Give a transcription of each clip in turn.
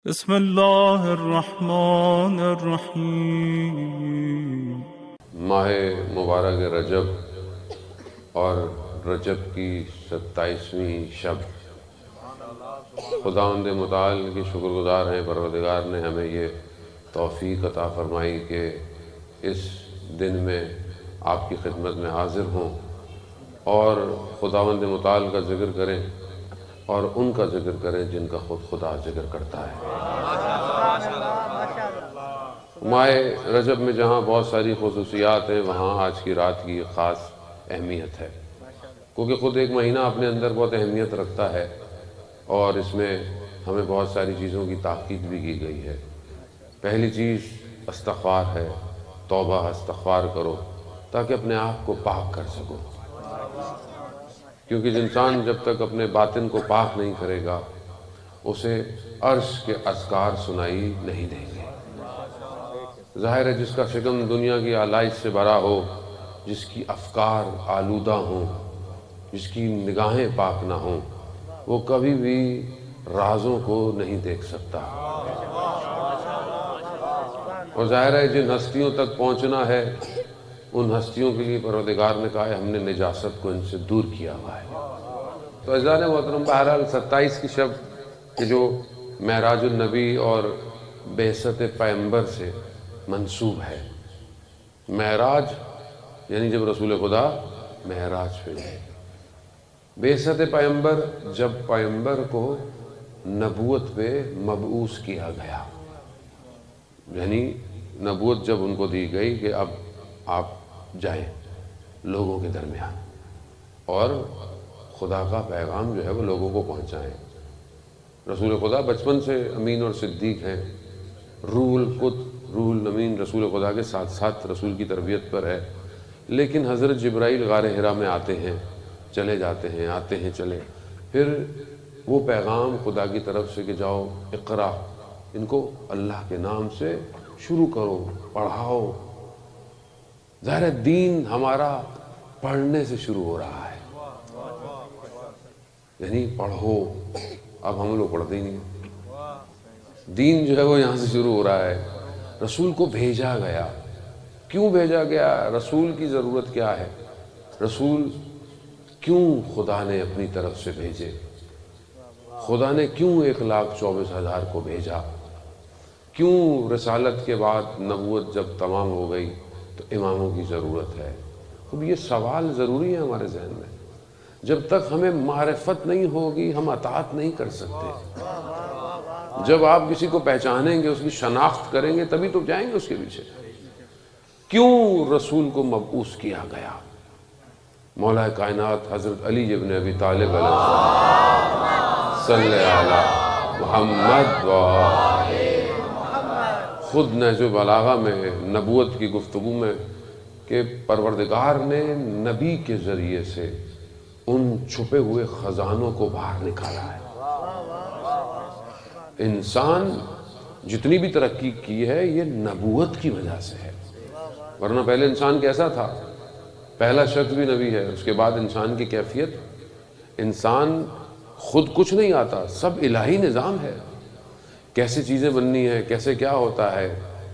بسم اللہ الرحمن الرحیم۔ ماہ مبارک رجب اور رجب کی 27ویں شب، خداوند متعال کی شکر گزار ہیں، پروردگار نے ہمیں یہ توفیق عطا فرمائی کہ اس دن میں آپ کی خدمت میں حاضر ہوں اور خداوند متعال کا ذکر کریں اور ان کا ذکر کریں جن کا خود خدا ذکر کرتا ہے۔ ماہ رجب میں جہاں بہت ساری خصوصیات ہیں، وہاں آج کی رات کی ایک خاص اہمیت ہے، کیونکہ خود ایک مہینہ اپنے اندر بہت اہمیت رکھتا ہے اور اس میں ہمیں بہت ساری چیزوں کی تاکید بھی کی گئی ہے۔ پہلی چیز استغفار ہے، توبہ استغفار کرو تاکہ اپنے آپ کو پاک کر سکو، کیونکہ انسان جب تک اپنے باطن کو پاک نہیں کرے گا اسے عرش کے اذکار سنائی نہیں دیں گے۔ ظاہر ہے جس کا شکم دنیا کی آلائش سے بھرا ہو، جس کی افکار آلودہ ہوں، جس کی نگاہیں پاک نہ ہوں، وہ کبھی بھی رازوں کو نہیں دیکھ سکتا۔ اور ظاہر ہے جن ہستیوں تک پہنچنا ہے ان ہستیوں کے لیے پروردگار نے کہا ہے ہم نے نجاست کو ان سے دور کیا ہوا ہے۔ تو عزیزان محترم، بہرحال 27 کی شب کہ جو معراج النبی اور بعثت پیغمبر سے منسوب ہے۔ معراج یعنی جب رسول خدا معراج پہ گئے، بعثت پیغمبر جب پیغمبر کو نبوت پہ مبعوث کیا گیا، یعنی نبوت جب ان کو دی گئی کہ اب آپ جائیں لوگوں کے درمیان اور خدا کا پیغام جو ہے وہ لوگوں کو پہنچائیں۔ رسول خدا بچپن سے امین اور صدیق ہیں، روح القدس روح الامین رسول خدا کے ساتھ ساتھ رسول کی تربیت پر ہے، لیکن حضرت جبرائیل غار حرا میں آتے ہیں، چلے جاتے ہیں، آتے ہیں، چلے، پھر وہ پیغام خدا کی طرف سے کہ جاؤ اقرا، ان کو اللہ کے نام سے شروع کرو، پڑھاؤ۔ ظاہر ہے دین ہمارا پڑھنے سے شروع ہو رہا ہے، یعنی پڑھو۔ اب ہم لوگ پڑھتے ہی نہیں، دین جو ہے وہ یہاں سے شروع ہو رہا ہے۔ رسول کو بھیجا گیا، کیوں بھیجا گیا؟ رسول کی ضرورت کیا ہے؟ رسول کیوں خدا نے اپنی طرف سے بھیجے؟ خدا نے کیوں 1,24,000 کو بھیجا؟ کیوں رسالت کے بعد نبوت جب تمام ہو گئی تو اماموں کی ضرورت ہے؟ اب یہ سوال ضروری ہے ہمارے ذہن میں۔ جب تک ہمیں معرفت نہیں ہوگی ہم اطاعت نہیں کر سکتے۔ جب آپ کسی کو پہچانیں گے، اس کی شناخت کریں گے، تبھی تو جائیں گے اس کے پیچھے۔ کیوں رسول کو مبعوث کیا گیا؟ مولا کائنات حضرت علی ابن ابی طالب علیہ السلام صلی علی محمد و خود نہج البلاغہ میں نبوت کی گفتگو میں کہ پروردگار نے نبی کے ذریعے سے ان چھپے ہوئے خزانوں کو باہر نکالا ہے۔ انسان جتنی بھی ترقی کی ہے یہ نبوت کی وجہ سے ہے، ورنہ پہلے انسان کیسا تھا؟ پہلا شخص بھی نبی ہے، اس کے بعد انسان کی کیفیت، انسان خود کچھ نہیں آتا، سب الہی نظام ہے، کیسے چیزیں بننی ہیں، کیسے کیا ہوتا ہے۔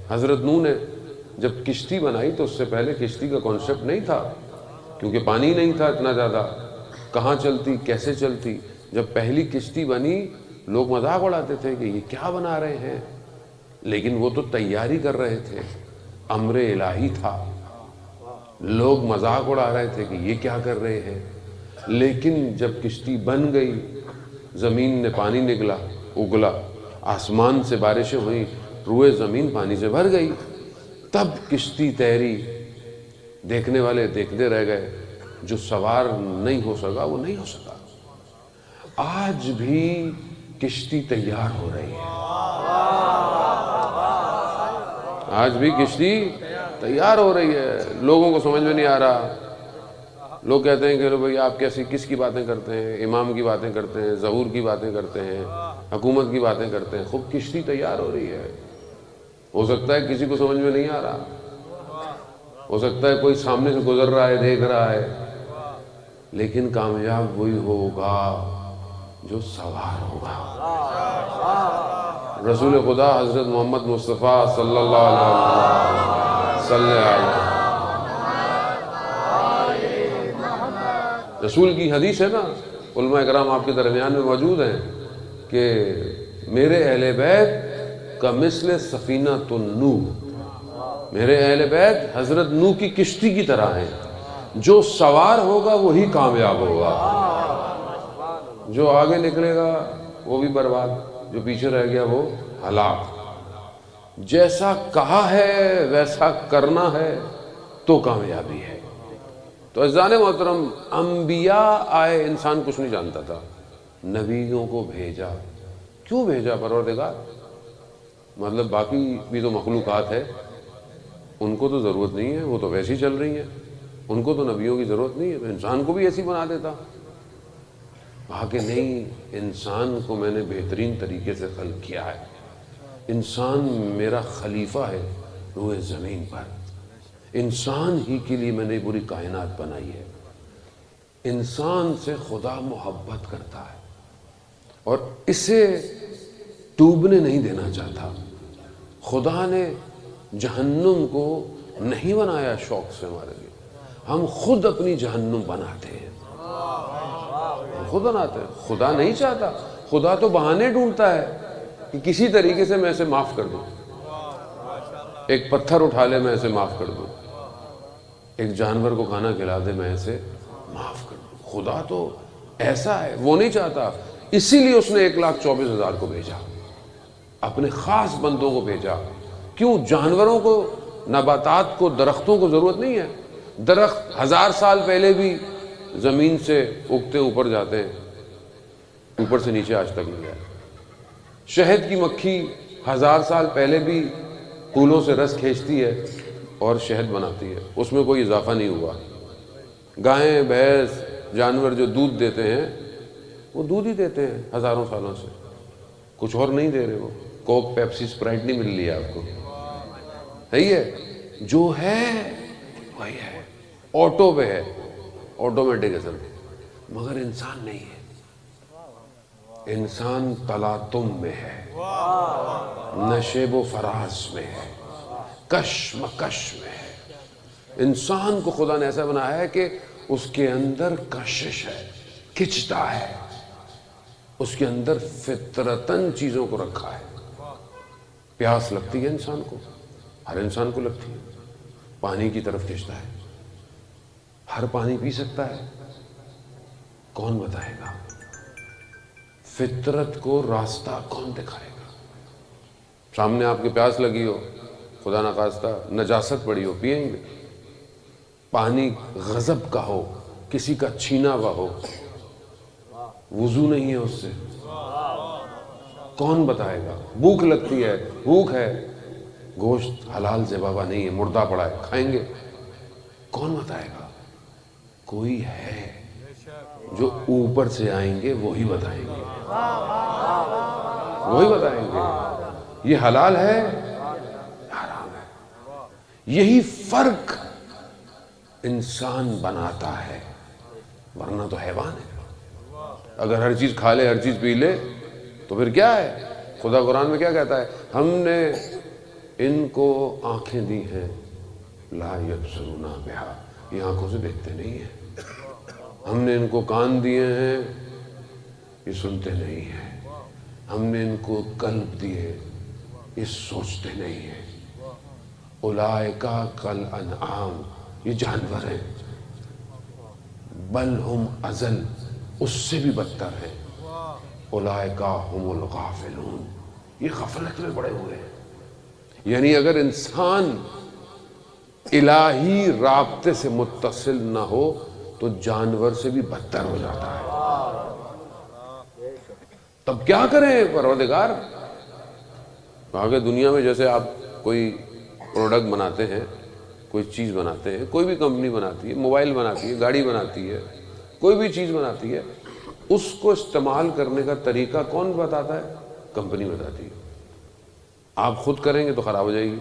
حضرت نوح نے جب کشتی بنائی تو اس سے پہلے کشتی کا کانسیپٹ نہیں تھا، کیونکہ پانی نہیں تھا اتنا زیادہ، کہاں چلتی، کیسے چلتی۔ جب پہلی کشتی بنی لوگ مذاق اڑاتے تھے کہ یہ کیا بنا رہے ہیں، لیکن وہ تو تیاری کر رہے تھے، امر الہی تھا۔ لوگ مذاق اڑا رہے تھے کہ یہ کیا کر رہے ہیں، لیکن جب کشتی بن گئی، زمین نے پانی نکلا، اگلا، آسمان سے بارشیں ہوئیں، روئے زمین پانی سے بھر گئی، تب کشتی تیری۔ دیکھنے والے دیکھتے رہ گئے، جو سوار نہیں ہو سکا وہ نہیں ہو سکا۔ آج بھی کشتی تیار ہو رہی ہے، آج بھی کشتی تیار ہو رہی ہے۔ لوگوں کو سمجھ میں نہیں آ رہا، لوگ کہتے ہیں کہ بھئی آپ کس کی باتیں کرتے ہیں، امام کی باتیں کرتے ہیں، ظہور کی باتیں کرتے ہیں، حکومت کی باتیں کرتے ہیں۔ خوب کشتی تیار ہو رہی ہے، ہو سکتا ہے کسی کو سمجھ میں نہیں آ رہا، ہو سکتا ہے کوئی سامنے سے گزر رہا ہے دیکھ رہا ہے، لیکن کامیاب وہی ہوگا جو سوار ہوگا۔ رسول خدا حضرت محمد مصطفیٰ صلی اللہ علیہ وسلم. رسول کی حدیث ہے نا، علماء کرام آپ کے درمیان میں موجود ہیں کہ میرے اہل بیت کا مثل سفینۃ النوح، میرے اہل بیت حضرت نوح کی کشتی کی طرح ہیں، جو سوار ہوگا وہی کامیاب ہوگا، جو آگے نکلے گا وہ بھی برباد، جو پیچھے رہ گیا وہ ہلاک. جیسا کہا ہے ویسا کرنا ہے تو کامیابی ہے. تو عزیزان محترم، انبیاء آئے، انسان کچھ نہیں جانتا تھا، نبیوں کو بھیجا. کیوں بھیجا پروردگار؟ مطلب باقی بھی تو مخلوقات ہے، ان کو تو ضرورت نہیں ہے، وہ تو ویسے ہی چل رہی ہیں، ان کو تو نبیوں کی ضرورت نہیں ہے، تو انسان کو بھی ایسی بنا دیتا. کہا کہ نہیں، انسان کو میں نے بہترین طریقے سے خلق کیا ہے، انسان میرا خلیفہ ہے روئے زمین پر، انسان ہی کے لیے میں نے پوری کائنات بنائی ہے. انسان سے خدا محبت کرتا ہے اور اسے ڈوبنے نہیں دینا چاہتا. خدا نے جہنم کو نہیں بنایا شوق سے ہمارے لیے، ہم خود اپنی جہنم بناتے ہیں، خود بناتے ہیں. خدا نہیں چاہتا، خدا تو بہانے ڈھونڈتا ہے کہ کسی طریقے سے میں اسے معاف کر دوں، ایک پتھر اٹھا لے میں اسے معاف کر دوں، ایک جانور کو کھانا کھلا دے میں اسے معاف کر دوں. خدا تو ایسا ہے، وہ نہیں چاہتا، اسی لیے اس نے 1,24,000 کو بھیجا، اپنے خاص بندوں کو بھیجا. کیوں؟ جانوروں کو، نباتات کو، درختوں کو ضرورت نہیں ہے. درخت 1000 سال پہلے بھی زمین سے اگتے اوپر جاتے ہیں، اوپر سے نیچے آج تک نہیں گئے. شہد کی مکھی 1000 سال پہلے بھی پھولوں سے رس کھینچتی ہے اور شہد بناتی ہے، اس میں کوئی اضافہ نہیں ہوا. گائیں، بھینس، جانور جو دودھ دیتے ہیں وہ دودھ ہی دیتے ہیں ہزاروں سالوں سے، کچھ اور نہیں دے رہے. وہ کوک، پیپسی، اسپرائٹ نہیں مل رہی ہے آپ کو، صحیح ہے؟ جو ہے وہی ہے، آٹو پہ ہے، آٹومیٹک ہے سب. مگر انسان نہیں ہے، انسان تلاطم میں ہے، نشیب و فراز میں ہے، کشمکش میں ہے. انسان کو خدا نے ایسا بنایا ہے کہ اس کے اندر کشش ہے، کھچتا ہے، اس کے اندر فطرتاً چیزوں کو رکھا ہے. پیاس لگتی ہے انسان کو، ہر انسان کو لگتی ہے، پانی کی طرف کھنچتا ہے. ہر پانی پی سکتا ہے؟ کون بتائے گا؟ فطرت کو راستہ کون دکھائے گا؟ سامنے آپ کی پیاس لگی ہو، خدا نخواستہ نجاست پڑی ہو، پئیں گے؟ پانی غضب کا ہو، کسی کا چھینا ہوا ہو، وضو نہیں ہے اس سے، کون بتائے گا؟ بھوک لگتی ہے، بھوک ہے، گوشت حلال سے بابا نہیں ہے، مردہ پڑا ہے، کھائیں گے؟ کون بتائے گا؟ کوئی ہے، جو اوپر سے آئیں گے وہی بتائیں گے، وہی بتائیں گے یہ حلال ہے، حرام ہے. یہی فرق انسان بناتا ہے، ورنہ تو حیوان ہے. اگر ہر چیز کھا لے، ہر چیز پی لے تو پھر کیا ہے؟ خدا قرآن میں کیا کہتا ہے؟ ہم نے ان کو آنکھیں دی ہیں، لا یبصرون بہا، یہ آنکھوں سے دیکھتے نہیں ہیں. ہم نے ان کو کان دیے ہیں، یہ سنتے نہیں ہیں. ہم نے ان کو قلب دیے، یہ سوچتے نہیں ہیں. اولئک کالانعام، یہ جانور ہیں، بل ہم اضل، اس سے بھی بدتر ہیں. اولئک هم الغافلون، یہ غفلت میں پڑے ہوئے ہیں. یعنی اگر انسان الہی رابطے سے متصل نہ ہو تو جانور سے بھی بدتر ہو جاتا ہے. تب کیا کریں پروردگار؟ آگے دنیا میں جیسے آپ کوئی پروڈکٹ بناتے ہیں، کوئی چیز بناتے ہیں، کوئی بھی کمپنی بناتی ہے، موبائل بناتی ہے، گاڑی بناتی ہے، کوئی بھی چیز بناتی ہے، اس کو استعمال کرنے کا طریقہ کون بتاتا ہے؟ کمپنی بتاتی ہے. آپ خود کریں گے تو خراب ہو جائے گی،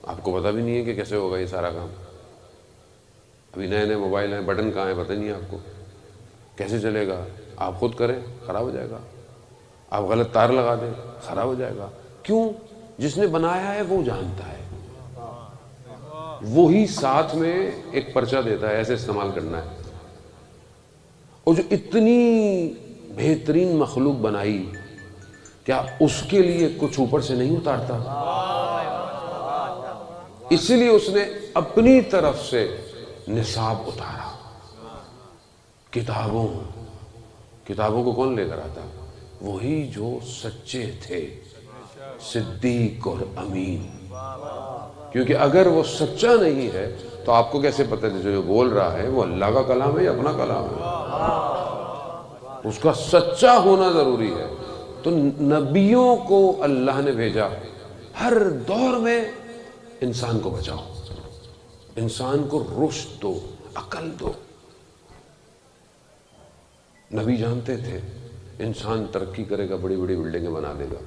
آپ کو پتہ بھی نہیں ہے کہ کیسے ہوگا یہ سارا کام. ابھی نئے نئے موبائل ہیں، بٹن کہاں ہیں پتہ نہیں ہے آپ کو، کیسے چلے گا؟ آپ خود کریں، خراب ہو جائے گا. آپ غلط تار لگا دیں خراب ہو جائے گا. کیوں؟ جس نے بنایا ہے وہ جانتا ہے, وہی ساتھ میں ایک پرچہ دیتا ہے ایسے استعمال کرنا ہے. اور جو اتنی بہترین مخلوق بنائی, کیا اس کے لیے کچھ اوپر سے نہیں اتارتا؟ اسی لیے اس نے اپنی طرف سے نصاب اتارا. کتابوں کو کون لے کر آتا؟ وہی جو سچے تھے, صدیق اور امین. کیونکہ اگر وہ سچا نہیں ہے تو آپ کو کیسے پتہ ہے جو بول رہا ہے وہ اللہ کا کلام ہے یا اپنا کلام ہے؟ اس کا سچا ہونا ضروری ہے. تو نبیوں کو اللہ نے بھیجا, ہر دور میں انسان کو بچاؤ, انسان کو رشد دو, عقل دو. نبی جانتے تھے انسان ترقی کرے گا, بڑی بڑی بلڈنگیں بنا دے گا,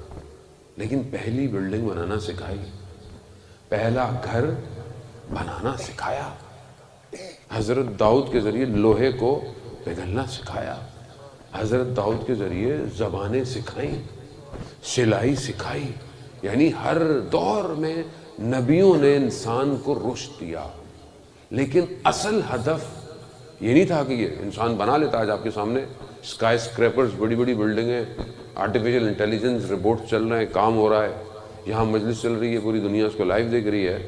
لیکن پہلی بلڈنگ بنانا سکھائی, پہلا گھر بنانا سکھایا. حضرت داؤد کے ذریعے لوہے کو پگھلنا سکھایا, حضرت داؤد کے ذریعے زبانیں سکھائیں, سلائی سکھائی. یعنی ہر دور میں نبیوں نے انسان کو رشد دیا, لیکن اصل ہدف یہ نہیں تھا کہ یہ انسان بنا لیتا. آج آپ کے سامنے اسکائی اسکریپرز, بڑی بڑی بلڈنگیں, آرٹیفیشل انٹیلیجنس روبوٹ چل رہے ہیں, کام ہو رہا ہے, یہاں مجلس چل رہی ہے, پوری دنیا اس کو لائیو دیکھ رہی ہے.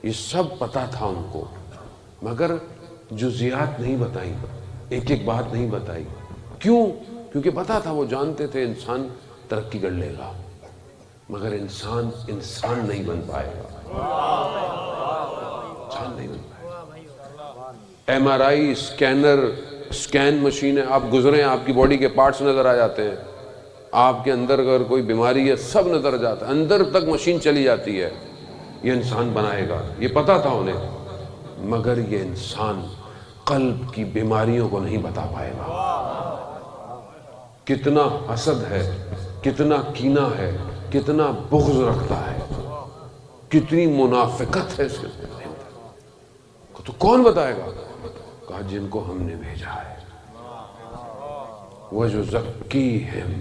یہ سب پتہ تھا ان کو, مگر جزیات نہیں بتائیں, ایک ایک بات نہیں بتائی. کیوں؟ کیونکہ پتہ تھا, وہ جانتے تھے انسان ترقی کر لے گا, مگر انسان نہیں بن پائے گا. انسان نہیں بن پائے گا. ایم آر آئی اسکینر, اسکین مشینیں, آپ گزریں آپ کی باڈی کے پارٹس نظر آ جاتے ہیں, آپ کے اندر اگر کوئی بیماری ہے سب نظر جاتا ہے, اندر تک مشین چلی جاتی ہے. یہ انسان بنائے گا, یہ پتا تھا انہیں, مگر یہ انسان قلب کی بیماریوں کو نہیں بتا پائے گا. کتنا حسد ہے, کتنا کینہ ہے, کتنا بغض رکھتا ہے, کتنی منافقت ہے اس کے اندر, تو کون بتائے گا؟ کہا جن کو ہم نے بھیجا ہے. وَيُزَكِّيهِمْ,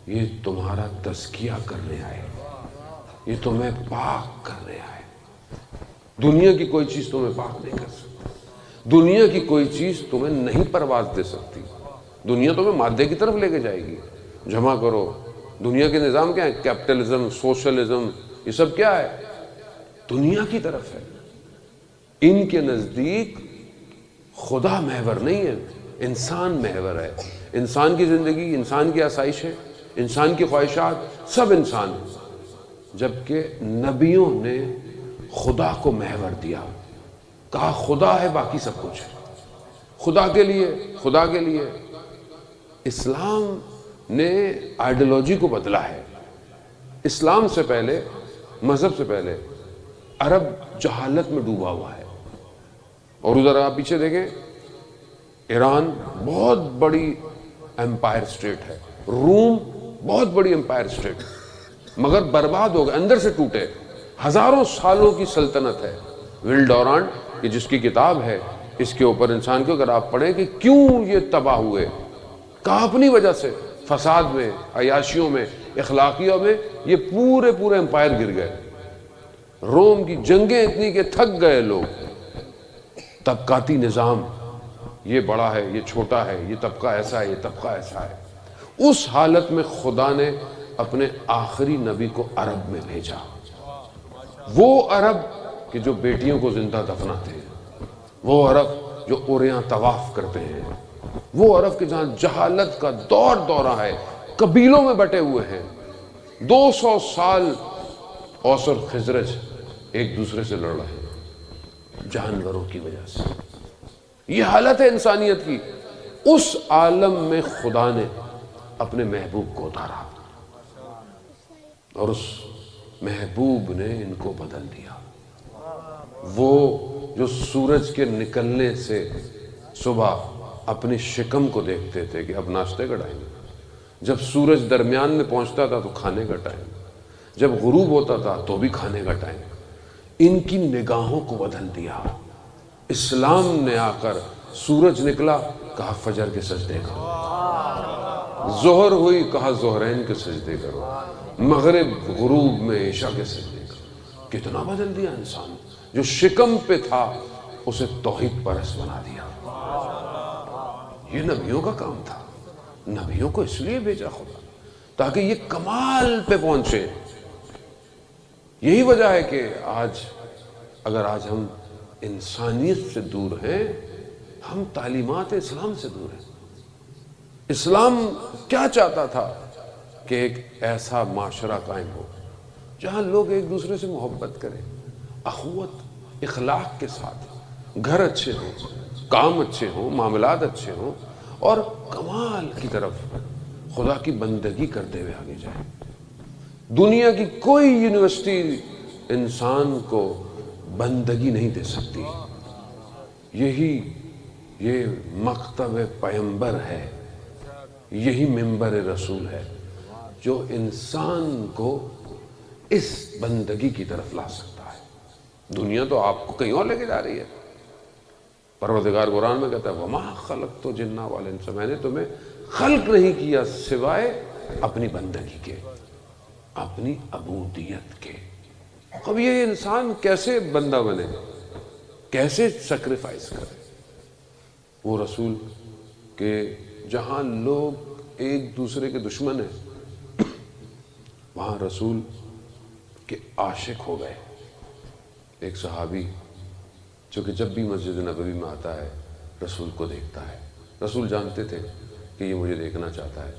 یہ تمہارا تزکیہ کرنے آئے, یہ تمہیں پاک کرنے آئے. دنیا کی کوئی چیز تمہیں پاک نہیں کر سکتی, دنیا کی کوئی چیز تمہیں نہیں پرواز دے سکتی. دنیا تمہیں مادے کی طرف لے کے جائے گی, جمع کرو. دنیا کے نظام کیا ہے؟ کیپٹلزم, سوشلزم, یہ سب کیا ہے؟ دنیا کی طرف ہے. ان کے نزدیک خدا محور نہیں ہے, انسان محور ہے. انسان کی زندگی, انسان کی آسائش ہے, انسان کی خواہشات, سب انسان. جبکہ نبیوں نے خدا کو محور دیا, کہا خدا ہے باقی سب کچھ ہے, خدا کے لیے, خدا کے لیے. اسلام نے آئیڈیالوجی کو بدلا ہے. اسلام سے پہلے, مذہب سے پہلے عرب جہالت میں ڈوبا ہوا ہے. اور ادھر آپ پیچھے دیکھیں, ایران بہت بڑی امپائر اسٹیٹ ہے, روم بہت بڑی امپائر اسٹیٹ, مگر برباد ہو گئے, اندر سے ٹوٹے. ہزاروں سالوں کی سلطنت ہے. ول ڈورانٹ, یہ جس کی کتاب ہے, اس کے اوپر انسان کو اگر آپ پڑھیں کہ کیوں یہ تباہ ہوئے, کہا اپنی وجہ سے, فساد میں, عیاشیوں میں, اخلاقیوں میں, یہ پورے امپائر گر گئے. روم کی جنگیں اتنی کہ تھک گئے لوگ. طبقاتی نظام, یہ بڑا ہے, یہ چھوٹا ہے, یہ طبقہ ایسا ہے, یہ طبقہ ایسا ہے. اس حالت میں خدا نے اپنے آخری نبی کو عرب میں بھیجا. وہ عرب کہ جو بیٹیوں کو زندہ دفناتے ہیں, وہ عرب جو عریاں طواف کرتے ہیں, وہ عرب کہ جہاں جہالت کا دورہ ہے, قبیلوں میں بٹے ہوئے ہیں. 200 سال اوس اور خزرج ایک دوسرے سے لڑ رہے ہیں جانوروں کی وجہ سے. یہ حالت ہے انسانیت کی. اس عالم میں خدا نے اپنے محبوب کو اتارا, اور اس محبوب نے ان کو بدل دیا. وہ جو سورج کے نکلنے سے صبح اپنی شکم کو دیکھتے تھے کہ اب ناشتے کا ٹائم, جب سورج درمیان میں پہنچتا تھا تو کھانے کا ٹائم, جب غروب ہوتا تھا تو بھی کھانے کا ٹائم, ان کی نگاہوں کو بدل دیا. اسلام نے آ کر سورج نکلا, کہا فجر کے سجدے کرو, ظہر ہوئی کہا زہرین کے سجدے کرو، مغرب غروب میں عشاء کے سجدے کرو۔ کتنا بدل دیا انسان، جو شکم پہ تھا اسے توحید پرست بنا دیا۔ یہ نبیوں کا کام تھا، نبیوں کو اس لیے بھیجا خدا تاکہ یہ کمال پہ پہنچے۔ یہی وجہ ہے کہ اگر آج ہم انسانیت سے دور ہیں، ہم تعلیمات اسلام سے دور ہیں۔ اسلام کیا چاہتا تھا کہ ایک ایسا معاشرہ قائم ہو جہاں لوگ ایک دوسرے سے محبت کریں، اخوت اخلاق کے ساتھ، گھر اچھے ہوں، کام اچھے ہوں، معاملات اچھے ہوں، اور کمال کی طرف خدا کی بندگی کرتے ہوئے آگے جائیں۔ دنیا کی کوئی یونیورسٹی انسان کو بندگی نہیں دے سکتی۔ یہ مکتب پیمبر ہے، یہی منبر رسول ہے جو انسان کو اس بندگی کی طرف لا سکتا ہے۔ دنیا تو آپ کو کہیں اور لے کے جا رہی ہے۔ پروردگار قرآن میں کہتا ہے وَمَا خَلَقْتُ الْجِنَّ وَالْإِنسَ، میں نے تمہیں خلق نہیں کیا سوائے اپنی بندگی کے، اپنی عبودیت کے۔ اب یہ انسان کیسے بندہ بنے، کیسے سیکریفائس کرے؟ وہ رسول کہ جہاں لوگ ایک دوسرے کے دشمن ہیں، وہاں رسول کے عاشق ہو گئے۔ ایک صحابی جو کہ جب بھی مسجد نبوی میں آتا ہے رسول کو دیکھتا ہے، رسول جانتے تھے کہ یہ مجھے دیکھنا چاہتا ہے،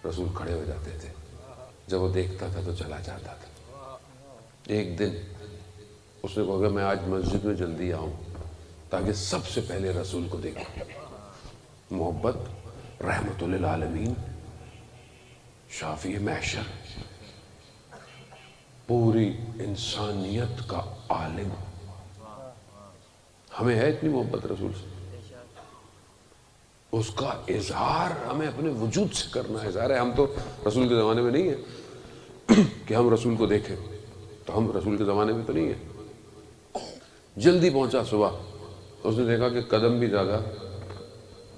رسول کھڑے ہو جاتے تھے، جب وہ دیکھتا تھا تو چلا جاتا تھا۔ ایک دن اس نے کہا کہ میں آج مسجد میں جلدی آؤں تاکہ سب سے پہلے رسول کو دیکھوں۔ محبت، رحمت للعالمین، شافی محشر، پوری انسانیت کا عالم، ہمیں ہے اتنی محبت رسول سے، اس کا اظہار ہمیں اپنے وجود سے کرنا ہے۔ اظہار ہے، ہم تو رسول کے زمانے میں نہیں ہیں کہ ہم رسول کو دیکھیں، تو ہم رسول کے زمانے میں تو نہیں ہیں۔ جلدی پہنچا صبح، اس نے دیکھا کہ قدم بھی زیادہ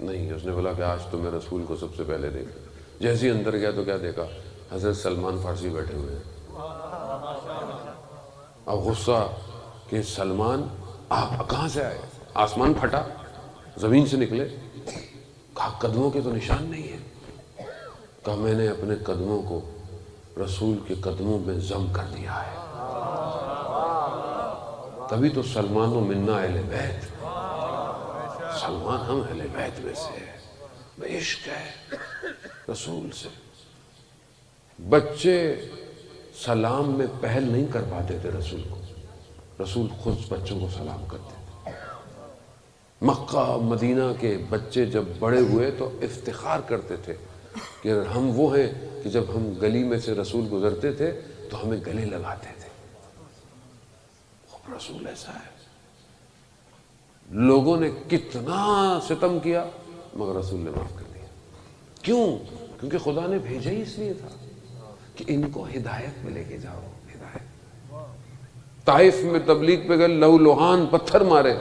نہیں ہے، اس نے بولا کہ آج تو میں رسول کو سب سے پہلے دیکھا۔ جیسے ہی اندر گیا تو کیا دیکھا؟ حضرت سلمان فارسی بیٹھے ہوئے ہیں۔ اب غصہ کہ سلمان آپ کہاں سے آئے؟ آسمان پھٹا، زمین سے نکلے؟ کہا قدموں کے تو نشان نہیں ہے۔ کہا میں نے اپنے قدموں کو رسول کے قدموں میں ضم کر دیا ہے۔ تبھی تو سلمان و منا اہل بیت، سلمان ہم اہل بیت میں سے ہے، بے عشق ہے رسول سے۔ بچے سلام میں پہل نہیں کر پاتے تھے رسول کو، رسول خود بچوں کو سلام کرتے تھے۔ مکہ مدینہ کے بچے جب بڑے ہوئے تو افتخار کرتے تھے کہ ہم وہ ہیں کہ جب ہم گلی میں سے رسول گزرتے تھے تو ہمیں گلے لگاتے تھے۔ رسول ایسا ہے۔ لوگوں نے کتنا ستم کیا مگر رسول نے معاف کر دیا۔ کیوں؟ کیونکہ خدا نے بھیجا ہی اس لیے تھا کہ ان کو ہدایت میں لے کے جاؤ۔ ہدایت، طائف میں تبلیغ پہ گئے، لہو لوہان پتھر مارے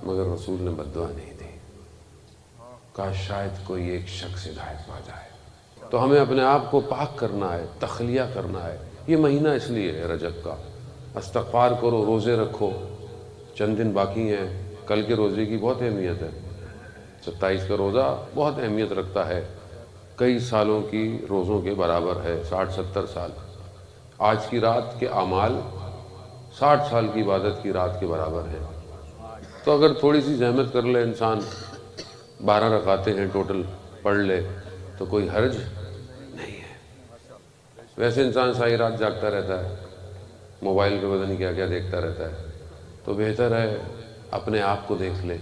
مگر رسول نے بد دعا نہیں دی، کہا شاید کوئی ایک شخص ہدایت پا جائے۔ تو ہمیں اپنے آپ کو پاک کرنا ہے، تخلیہ کرنا ہے۔ یہ مہینہ اس لیے ہے رجب کا، استغفار کرو، روزے رکھو، چند دن باقی ہیں۔ کل کے روزے کی بہت اہمیت ہے، 27 کا روزہ بہت اہمیت رکھتا ہے، کئی سالوں کی روزوں کے برابر ہے، 60-70 سال۔ آج کی رات کے اعمال 60 سال کی عبادت کی رات کے برابر ہیں۔ تو اگر تھوڑی سی زحمت کر لے انسان، 12 رکعتیں ہیں ٹوٹل پڑھ لے تو کوئی حرج نہیں ہے۔ ویسے انسان ساری رات جاگتا رہتا ہے، موبائل پہ پتہ نہیں کیا کیا دیکھتا رہتا ہے، تو بہتر ہے اپنے آپ کو دیکھ لے۔